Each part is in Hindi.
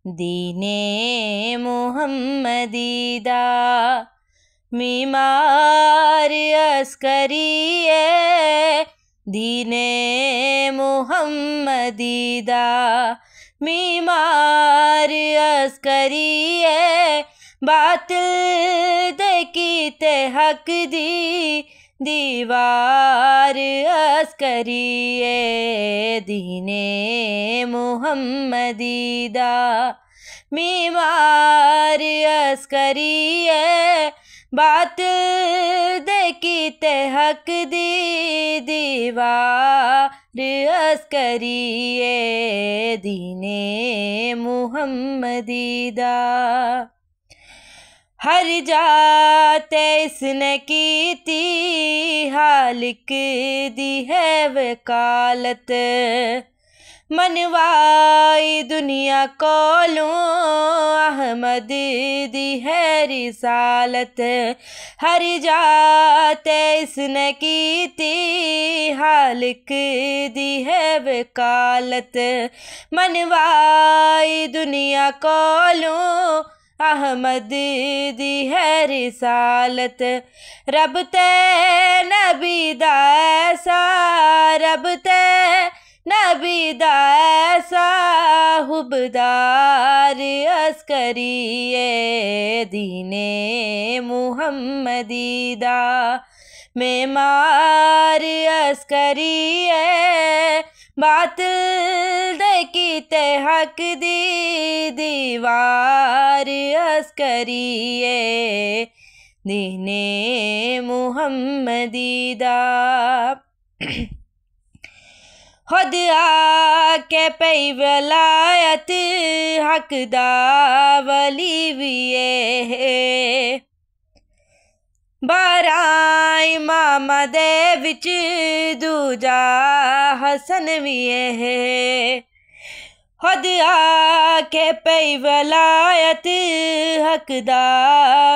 दीने मुहम्मदीदा। मीमार अस्करिए दीने मुहम्मदीदा। मीमार अस्करिए बातिल देखीते हक दी दीवार अस्करिए दीने मुहम्मदीदा। मीमार अस्करिए बातिल देखीते हक दी दीवार अस्करिए दीने मुहम्मदीदा। हर जाते इसने की ती हालिक दी है वकालत। मनवाई दुनिया कोलों अहमद दी है रिसालत। हर जाते इसने की ती हालिक दी है वकालत। मनवाई दुनिया कोलों अहमद दी है रिसालत। रब ते नबी दा ऐसा रब ते नबी दा ऐसा हुबदार अस्करिए दीने मुहम्मदीदा। मेमार अस्करिए बातिल देखीते हक दी दीवार अस्करिए दीने मुहम्मदीदा। खुद आके पई वलायत हकदा वली विए। बारह इमाम दे विच दूजा हसन विए। खुद आके पई वलायत हकदा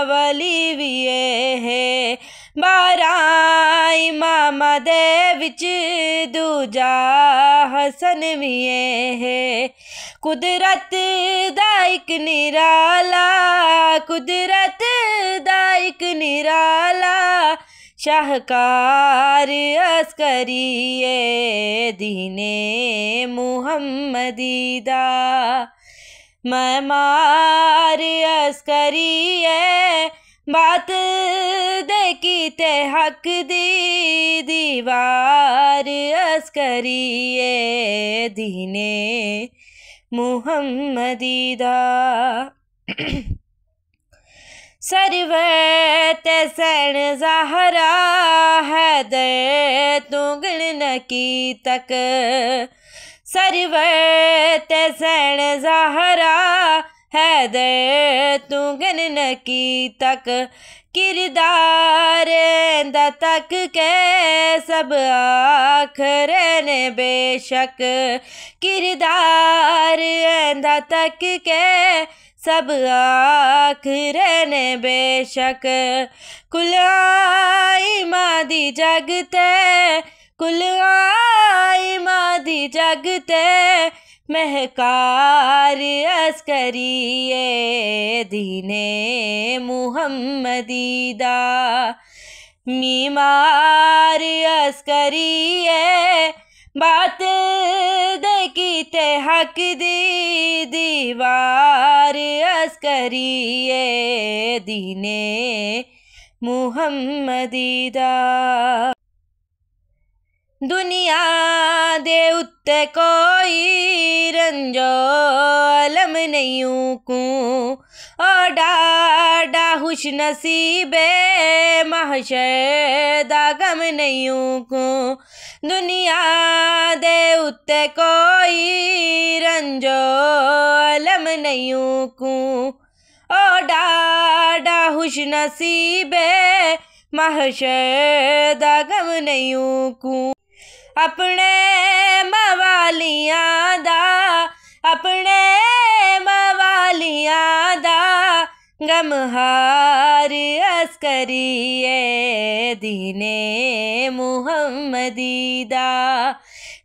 वली विए। बारह इमाम दे विच दूजा हसन विए। कुदरत दा इक निराला कुदरत दा इक निराला शाहकार अस्करिए दीने मुहम्मदीदा। मेमार अस्करिए बातिल देखीते हक दी दीवार अस्करिए दीने मुहम्मदीदा। सरवत सैन ज़हरा हैदर तू गिन की तक। सरवत सैन ज़हरा हैदर तू गिन की तक। किरदार दा तक के सब आखर ने बेशक। किरदार दा तक के सब आखर ने बेशक। कुल आइमा दी जगते कुल आइमा दी जगते महकार अस्करिए दीने मुहम्मदीदा। मीमार अस्करिए बातिल देखीते हक दी दीवार अस्करिए दीने मुहम्मदीदा। दुनिया दे उत्ते कोई रंजो अलम नहीं को ओ डाडा खुश नसीबे महशर दा गम नहीं को। दुनिया दे उत्ते कोई रंजो अलम नहीं को ओ डाडा खुश नसीबे महशर दा गम नहीं को। अपने मवालियां दा अपने मवालियां दा गमहार अस्करिए दीने मुहम्मदीदा।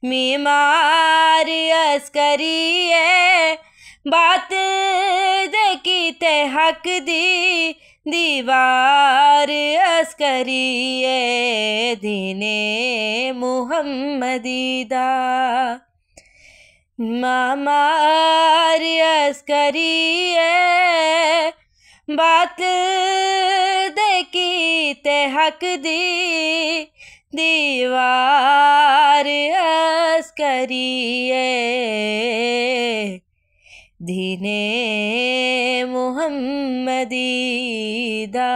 मीमार अस्करिए बात ते हक दी दीवार अस्करिए दीने मुहम्मदी दा मामार अस्करिए बात देखी ते हक दी दीवार अस्करिए दीने मुहम्मदी दा।